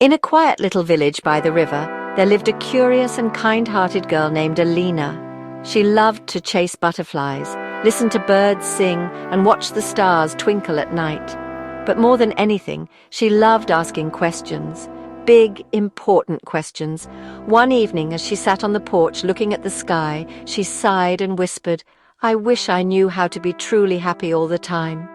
In a quiet little village by the river, there lived a curious and kind-hearted girl named Alina. She loved to chase butterflies, listen to birds sing, and watch the stars twinkle at night. But more than anything, she loved asking questions. Big, important questions. One evening, as she sat on the porch looking at the sky, she sighed and whispered, "I wish I knew how to be truly happy all the time."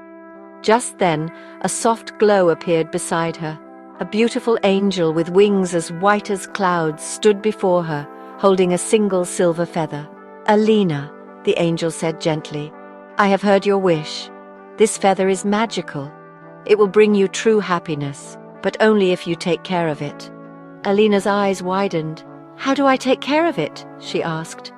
Just then, a soft glow appeared beside her. A beautiful angel with wings as white as clouds stood before her, holding a single silver feather. "Alina," the angel said gently, "I have heard your wish. This feather is magical. It will bring you true happiness, but only if you take care of it." Alina's eyes widened. "How do I take care of it?" she asked.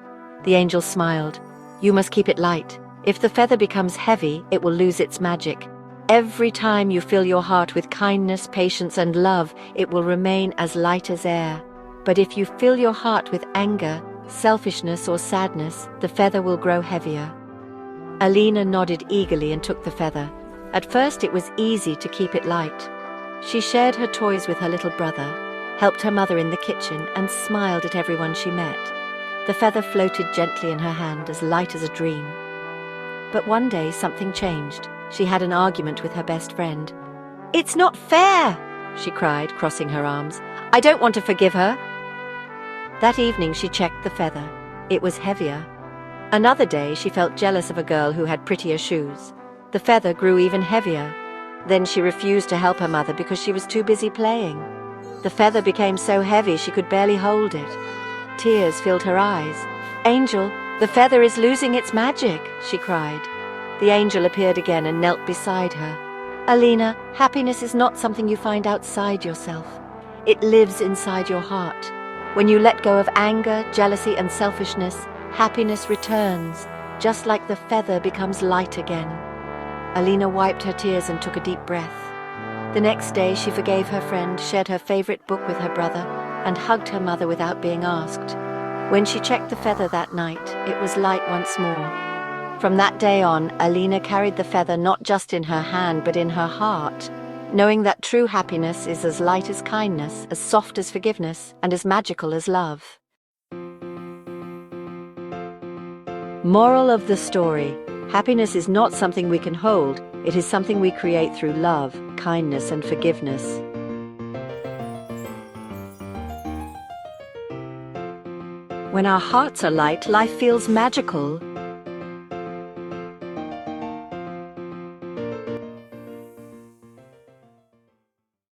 The angel smiled. "You must keep it light. If the feather becomes heavy, it will lose its magic. Every time you fill your heart with kindness, patience, and love, it will remain as light as air. But if you fill your heart with anger, selfishness, or sadness, the feather will grow heavier." Alina nodded eagerly and took the feather. At first it was easy to keep it light. She shared her toys with her little brother, helped her mother in the kitchen, and smiled at everyone she met. The feather floated gently in her hand, as light as a dream. But one day something changed. She had an argument with her best friend. "It's not fair!" she cried, crossing her arms. "I don't want to forgive her." That evening she checked the feather. It was heavier. Another day she felt jealous of a girl who had prettier shoes. The feather grew even heavier. Then she refused to help her mother because she was too busy playing. The feather became so heavy she could barely hold it. Tears filled her eyes. "Angel, the feather is losing its magic," she cried. The angel appeared again and knelt beside her. "Alina, happiness is not something you find outside yourself. It lives inside your heart. When you let go of anger, jealousy, and selfishness, happiness returns, just like the feather becomes light again." Alina wiped her tears and took a deep breath. The next day she forgave her friend, shared her favorite book with her brother, and hugged her mother without being asked. When she checked the feather that night, it was light once more. From that day on, Alina carried the feather not just in her hand but in her heart, knowing that true happiness is as light as kindness, as soft as forgiveness, and as magical as love. Moral of the story: happiness is not something we can hold, it is something we create through love, kindness, and forgiveness. When our hearts are light, life feels magical.